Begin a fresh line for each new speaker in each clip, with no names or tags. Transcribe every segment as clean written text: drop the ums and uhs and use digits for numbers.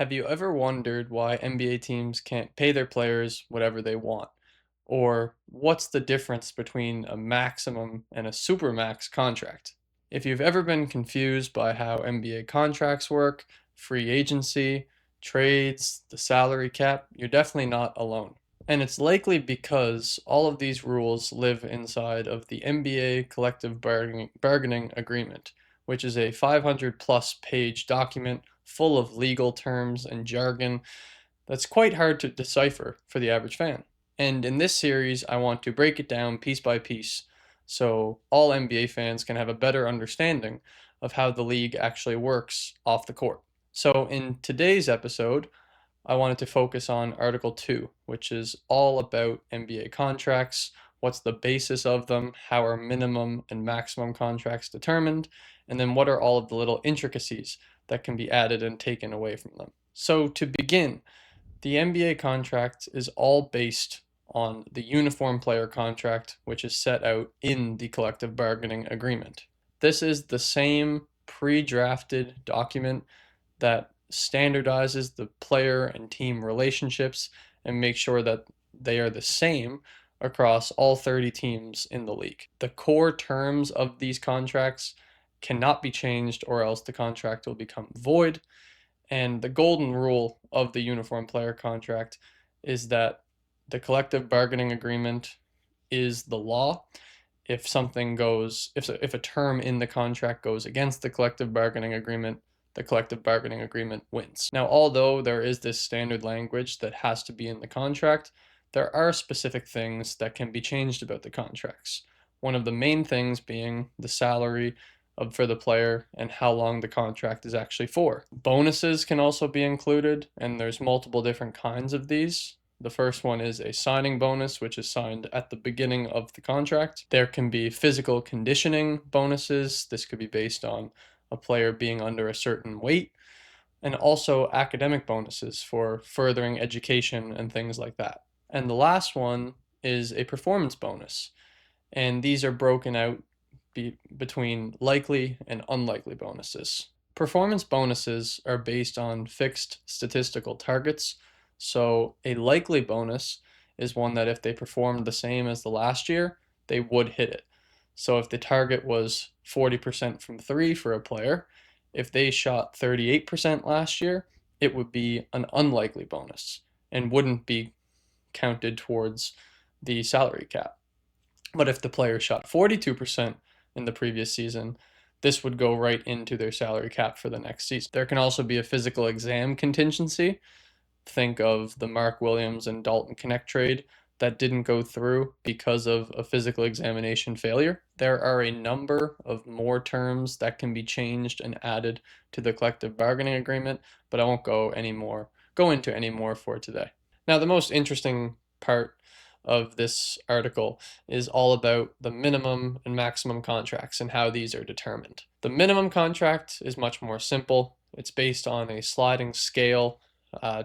Have you ever wondered why NBA teams can't pay their players whatever they want? Or what's the difference between a maximum and a supermax contract? If you've ever been confused by how NBA contracts work, free agency, trades, the salary cap, you're definitely not alone. And it's likely because all of these rules live inside of the NBA Collective Bargaining Agreement, which is a 500 plus page document full of legal terms and jargon that's quite hard to decipher for the average fan. And in this series, I want to break it down piece by piece so all NBA fans can have a better understanding of how the league actually works off the court. So, in today's episode, I wanted to focus on Article 2, which is all about NBA contracts, what's the basis of them, how are minimum and maximum contracts determined, and then what are all of the little intricacies that can be added and taken away from them. So, to begin, the NBA contract is all based on the uniform player contract, which is set out in the collective bargaining agreement. This is the same pre drafted document that standardizes the player and team relationships and makes sure that they are the same across all 30 teams in the league. The core terms of these contracts cannot be changed, or else the contract will become void. And the golden rule of the uniform player contract is that the collective bargaining agreement is the law. If something goes, if a term in the contract goes against the collective bargaining agreement wins. Now, although there is this standard language that has to be in the contract, there are specific things that can be changed about the contracts. One of the main things being the salary for the player and how long the contract is actually for. Bonuses can also be included, and there's multiple different kinds of these. The first one is a signing bonus, which is signed at the beginning of the contract. There can be physical conditioning bonuses. This could be based on a player being under a certain weight, and also academic bonuses for furthering education and things like that. And the last one is a performance bonus, and these are broken out between likely and unlikely bonuses. Performance bonuses are based on fixed statistical targets, so a likely bonus is one that if they performed the same as the last year, they would hit it. So if the target was 40% from three for a player, if they shot 38% last year, it would be an unlikely bonus and wouldn't be counted towards the salary cap. But if the player shot 42% in the previous season, this would go right into their salary cap for the next season. There can also be a physical exam contingency. Think of the Mark Williams and Dalton Connect trade that didn't go through because of a physical examination failure. There are a number of more terms that can be changed and added to the collective bargaining agreement, but I won't go into any more for today. Now, the most interesting part of this article is all about the minimum and maximum contracts and how these are determined. The minimum contract is much more simple. It's based on a sliding scale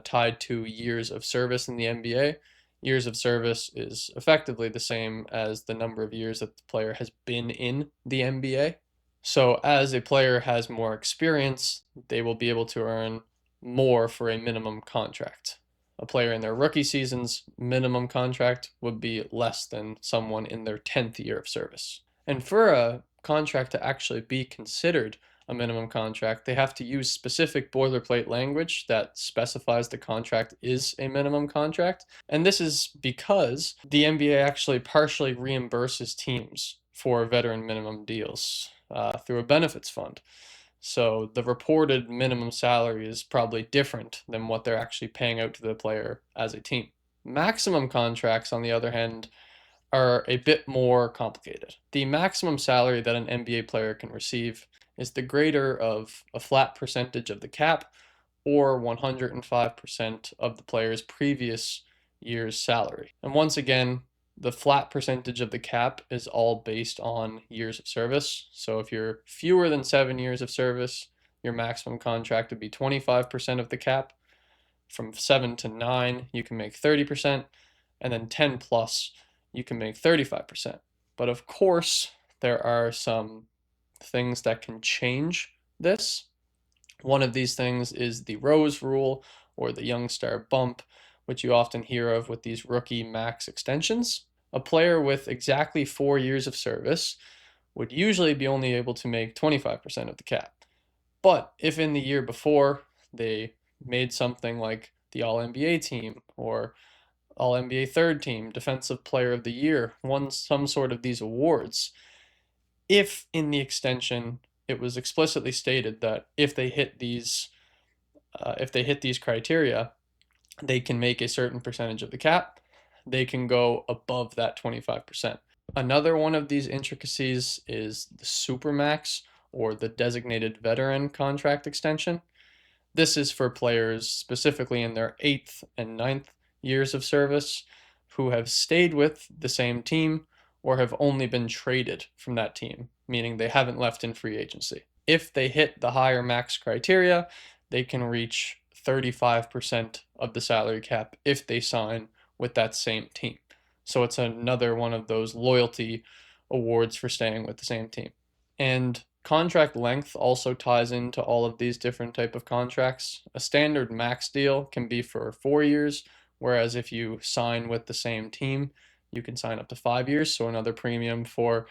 tied to years of service in the NBA. Years of service is effectively the same as the number of years that the player has been in the NBA. So, as a player has more experience, they will be able to earn more for a minimum contract. A player in their rookie season's minimum contract would be less than someone in their 10th year of service. And for a contract to actually be considered a minimum contract, they have to use specific boilerplate language that specifies the contract is a minimum contract. And this is because the NBA actually partially reimburses teams for veteran minimum deals through a benefits fund. So the reported minimum salary is probably different than what they're actually paying out to the player as a team. Maximum contracts, on the other hand, are a bit more complicated. The maximum salary that an NBA player can receive is the greater of a flat percentage of the cap or 105% of the player's previous year's salary. And once again, the flat percentage of the cap is all based on years of service. So if you're fewer than 7 years of service, your maximum contract would be 25% of the cap. From 7 to 9, you can make 30%, and then 10 plus, you can make 35%. But of course, there are some things that can change this. One of these things is the Rose Rule or the Young Star Bump, which you often hear of with these rookie max extensions. A player with exactly 4 years of service would usually be only able to make 25% of the cap. But if in the year before they made something like the All NBA team or All NBA third team, Defensive Player of the Year, won some sort of these awards, if in the extension it was explicitly stated that if they hit these criteria, they can make a certain percentage of the cap, they can go above that 25%. Another one of these intricacies is the Supermax or the designated veteran contract extension. This is for players specifically in their 8th and 9th years of service who have stayed with the same team or have only been traded from that team, meaning they haven't left in free agency. If they hit the higher max criteria, they can reach 35% of the salary cap if they sign with that same team. So it's another one of those loyalty awards for staying with the same team. And contract length also ties into all of these different type of contracts. A standard max deal can be for 4 years, whereas if you sign with the same team, you can sign up to 5 years, so another premium for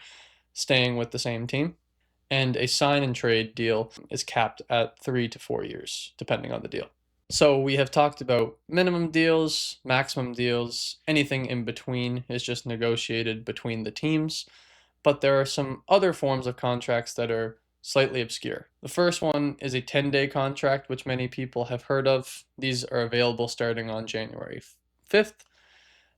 staying with the same team. And a sign and trade deal is capped at 3 to 4 years, depending on the deal. So we have talked about minimum deals, maximum deals, anything in between is just negotiated between the teams. But there are some other forms of contracts that are slightly obscure. The first one is a 10-day contract, which many people have heard of. These are available starting on January 5th.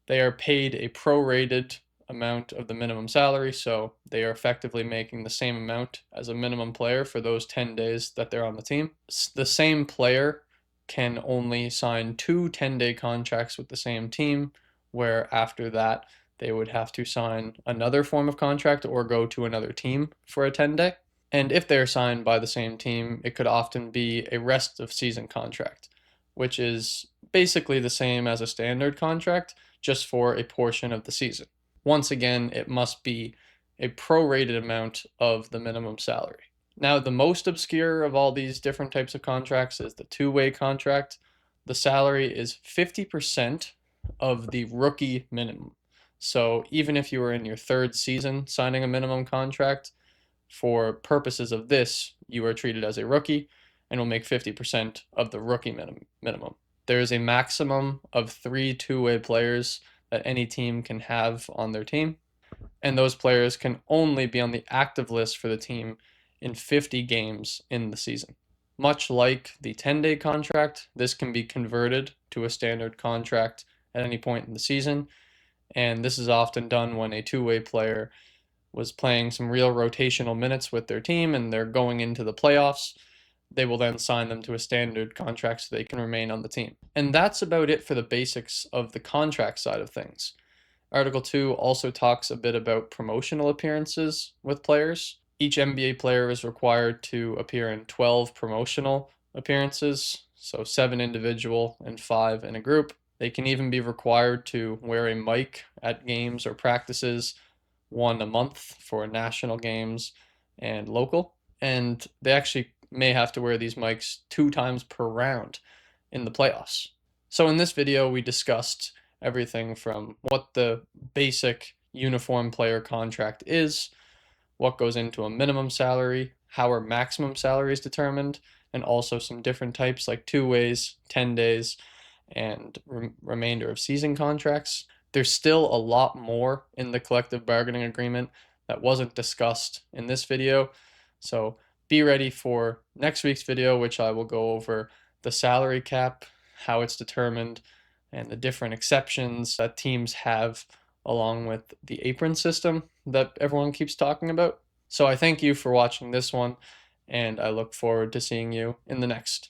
They are paid a prorated amount of the minimum salary, so they are effectively making the same amount as a minimum player for those 10 days that they're on the team. The same player can only sign 2 10-day contracts with the same team, where after that they would have to sign another form of contract or go to another team for a 10-day. And if they're signed by the same team, it could often be a rest of season contract, which is basically the same as a standard contract, just for a portion of the season. Once again, it must be a prorated amount of the minimum salary. Now, the most obscure of all these different types of contracts is the two-way contract. The salary is 50% of the rookie minimum. So even if you were in your third season signing a minimum contract, for purposes of this, you are treated as a rookie and will make 50% of the rookie minimum. There is a maximum of 3 two-way players that any team can have on their team, and those players can only be on the active list for the team in 50 games in the season. Much like the 10-day contract, this can be converted to a standard contract at any point in the season, and this is often done when a two-way player was playing some real rotational minutes with their team and they're going into the playoffs. They will then sign them to a standard contract so they can remain on the team. And that's about it for the basics of the contract side of things. Article 2 also talks a bit about promotional appearances with players. Each NBA player is required to appear in 12 promotional appearances, so 7 individual and 5 in a group. They can even be required to wear a mic at games or practices, 1 a month for national games and local. And they actually may have to wear these mics 2 times per round in the playoffs. So in this video, we discussed everything from what the basic uniform player contract is, what goes into a minimum salary, how our maximum salary is determined, and also some different types like 2 ways, 10 days, and remainder of season contracts. There's still a lot more in the collective bargaining agreement that wasn't discussed in this video. So be ready for next week's video, which I will go over the salary cap, how it's determined, and the different exceptions that teams have, along with the apron system that everyone keeps talking about. So I thank you for watching this one, and I look forward to seeing you in the next.